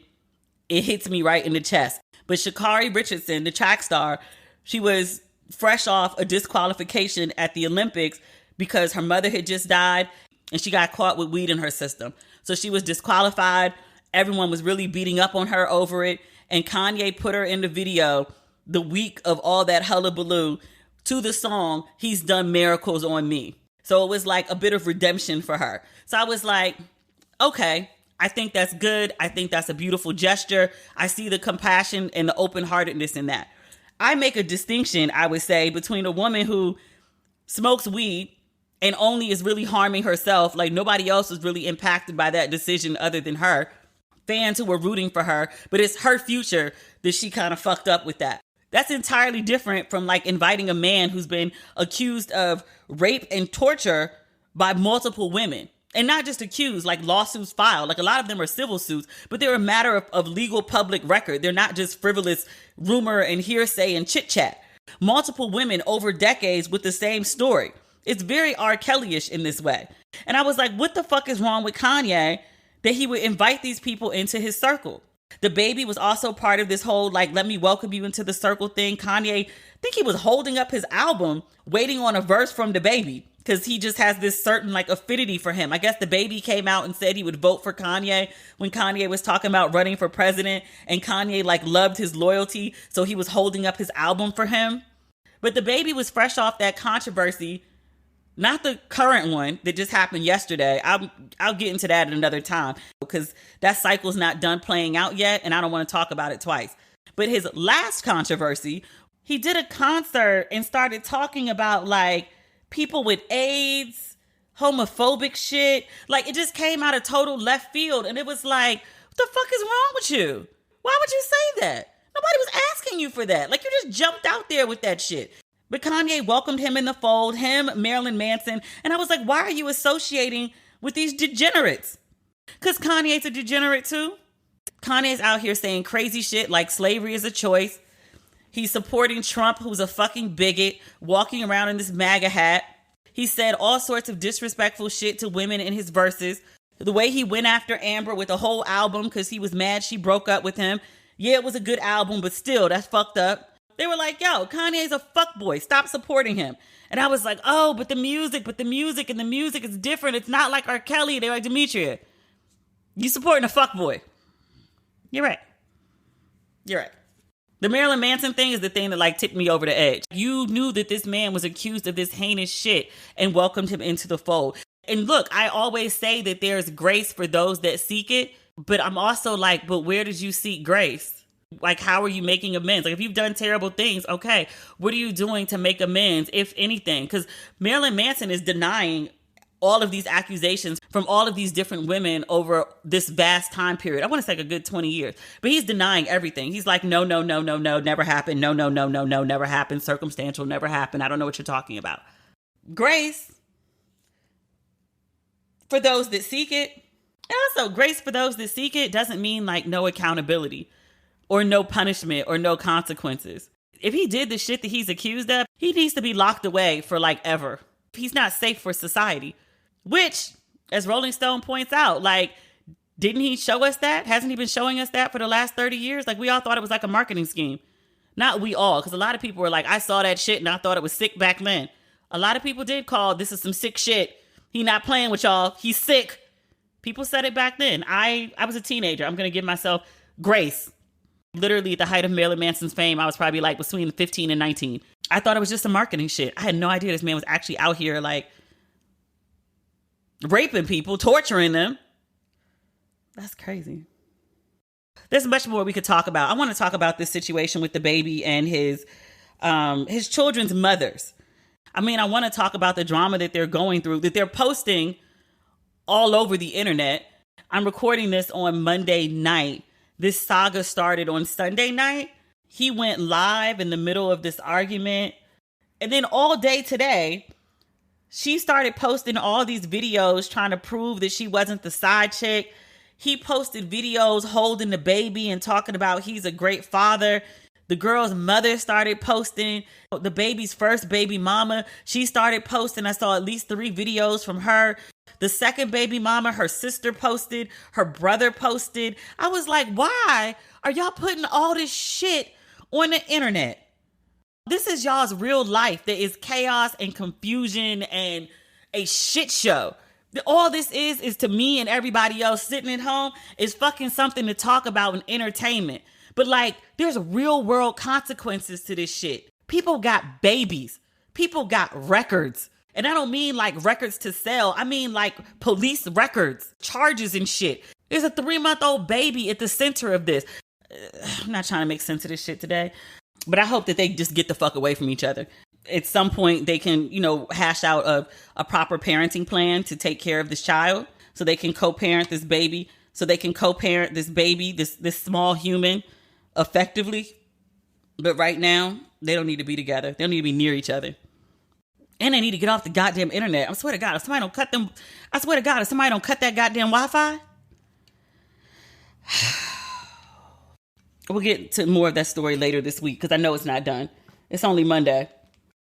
It hits me right in the chest. But Sha'Carri Richardson, the track star, she was fresh off a disqualification at the Olympics because her mother had just died and she got caught with weed in her system. So she was disqualified. Everyone was really beating up on her over it. And Kanye put her in the video the week of all that hullabaloo to the song, He's Done Miracles on Me. So it was like a bit of redemption for her. So I was like, okay, I think that's good. I think that's a beautiful gesture. I see the compassion and the open-heartedness in that. I make a distinction, I would say, between a woman who smokes weed and only is really harming herself, like nobody else is really impacted by that decision other than her, fans who were rooting for her, but it's her future that she kind of fucked up with that. That's entirely different from like inviting a man who's been accused of rape and torture by multiple women. And not just accused, like lawsuits filed. Like a lot of them are civil suits, but they're a matter of legal public record. They're not just frivolous rumor and hearsay and chit chat. Multiple women over decades with the same story. It's very R. Kelly-ish in this way. And I was like, what the fuck is wrong with Kanye that he would invite these people into his circle? The baby was also part of this whole, like, let me welcome you into the circle thing. Kanye, I think he was holding up his album, waiting on a verse from the baby. Because he just has this certain like affinity for him. I guess the baby came out and said he would vote for Kanye when Kanye was talking about running for president. And Kanye like loved his loyalty. So he was holding up his album for him. But the baby was fresh off that controversy. Not the current one that just happened yesterday. I'll get into that at another time. Because that cycle's not done playing out yet. And I don't want to talk about it twice. But his last controversy, he did a concert and started talking about like people with AIDS, homophobic shit. Like, it just came out of total left field. And it was like, what the fuck is wrong with you? Why would you say that? Nobody was asking you for that. Like, you just jumped out there with that shit. But Kanye welcomed him in the fold, him, Marilyn Manson. And I was like, why are you associating with these degenerates? Because Kanye's a degenerate too. Kanye's out here saying crazy shit like slavery is a choice. He's supporting Trump, who's a fucking bigot, walking around in this MAGA hat. He said all sorts of disrespectful shit to women in his verses. The way he went after Amber with a whole album because he was mad she broke up with him. Yeah, it was a good album, but still, that's fucked up. They were like, yo, Kanye's a fuckboy. Stop supporting him. And I was like, oh, but the music is different. It's not like R. Kelly. They're like, Demetria, you supporting a fuckboy. You're right. The Marilyn Manson thing is the thing that like tipped me over the edge. You knew that this man was accused of this heinous shit and welcomed him into the fold. And look, I always say that there's grace for those that seek it, but I'm also like, but where did you seek grace? Like, how are you making amends? Like, if you've done terrible things, okay, what are you doing to make amends, if anything? Because Marilyn Manson is denying all of these accusations from all of these different women over this vast time period. I want to say like a good 20 years, but he's denying everything. He's like, no, never happened. No, never happened. Circumstantial, never happened. I don't know what you're talking about. Grace for those that seek it. And also, grace for those that seek it doesn't mean like no accountability or no punishment or no consequences. If he did the shit that he's accused of, he needs to be locked away for like ever. He's not safe for society. Which, as Rolling Stone points out, like, didn't he show us that? Hasn't he been showing us that for the last 30 years? Like, we all thought it was like a marketing scheme. Not we all, because a lot of people were like, I saw that shit and I thought it was sick back then. A lot of people did call, this is some sick shit. He not playing with y'all. He's sick. People said it back then. I was a teenager. I'm going to give myself grace. Literally at the height of Marilyn Manson's fame, I was probably like between 15 and 19. I thought it was just some marketing shit. I had no idea this man was actually out here like raping people, torturing them. That's crazy. There's much more we could talk about. I want to talk about this situation with the baby and his children's mothers. I mean, I want to talk about the drama that they're going through, that they're posting all over the internet. I'm recording this on Monday night. This saga started on Sunday night. He went live in the middle of this argument. And then all day today, she started posting all these videos trying to prove that she wasn't the side chick. He posted videos holding the baby and talking about he's a great father. The girl's mother started posting. The baby's first baby mama, she started posting. I saw at least 3 videos from her. The second baby mama, her sister posted. Her brother posted. I was like, why are y'all putting all this shit on the internet? This is y'all's real life. There is chaos and confusion and a shit show. All this is to me and everybody else sitting at home is fucking something to talk about in entertainment. But like, there's real world consequences to this shit. People got babies. People got records. And I don't mean like records to sell. I mean like police records, charges and shit. There's a 3-month-old baby at the center of this. I'm not trying to make sense of this shit today, but I hope that they just get the fuck away from each other. At some point they can, hash out a proper parenting plan to take care of this child so they can co-parent this baby, so they can co-parent this baby, this small human effectively. But right now, they don't need to be together. They don't need to be near each other. And they need to get off the goddamn internet. I swear to God, if somebody don't cut that goddamn Wi-Fi, we'll get to more of that story later this week because I know it's not done. It's only Monday.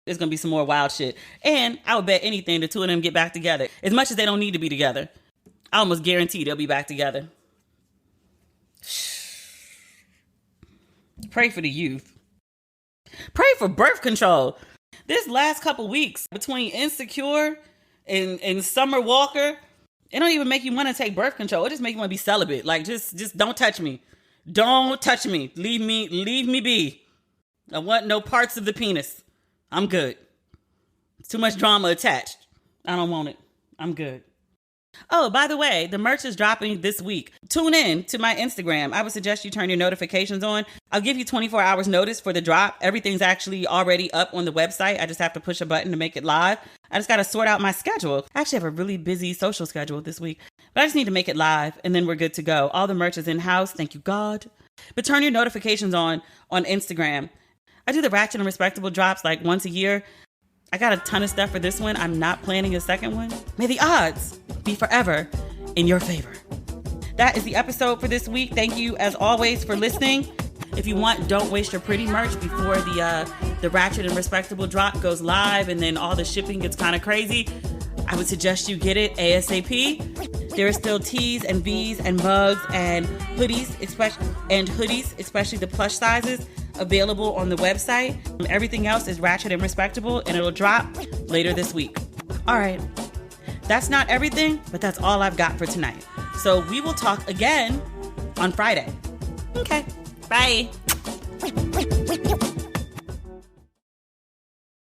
There's going to be some more wild shit. And I would bet anything the two of them get back together. As much as they don't need to be together, I almost guarantee they'll be back together. Pray for the youth. Pray for birth control. This last couple weeks between Insecure and Summer Walker, it don't even make you want to take birth control. It just make you want to be celibate. Like, just don't touch me. Don't touch me. Leave me be. I want no parts of the penis. I'm good. It's too much drama attached. I don't want it. I'm good. Oh, by the way, the merch is dropping this week. Tune in to my Instagram. I would suggest you turn your notifications on. I'll give you 24 hours notice for the drop. Everything's actually already up on the website. I just have to push a button to make it live. I just got to sort out my schedule. I actually have a really busy social schedule this week, but I just need to make it live and then we're good to go. All the merch is in-house. Thank you, God. But turn your notifications on Instagram. I do the Ratchet Respectable drops like once a year. I got a ton of stuff for this one. I'm not planning a second one. May the odds be forever in your favor. that is the episode for this week. Thank you, as always, for listening. If you want Don't Waste Your Pretty merch before the Ratchet and Respectable drop goes live and then all the shipping gets kind of crazy, I would suggest you get it ASAP. There are still tees and V's and mugs and hoodies, especially the plush sizes, available on the website. Everything else is Ratchet and Respectable, and it'll drop later this week. All right. That's not everything, but that's all I've got for tonight. So we will talk again on Friday. Okay. Bye.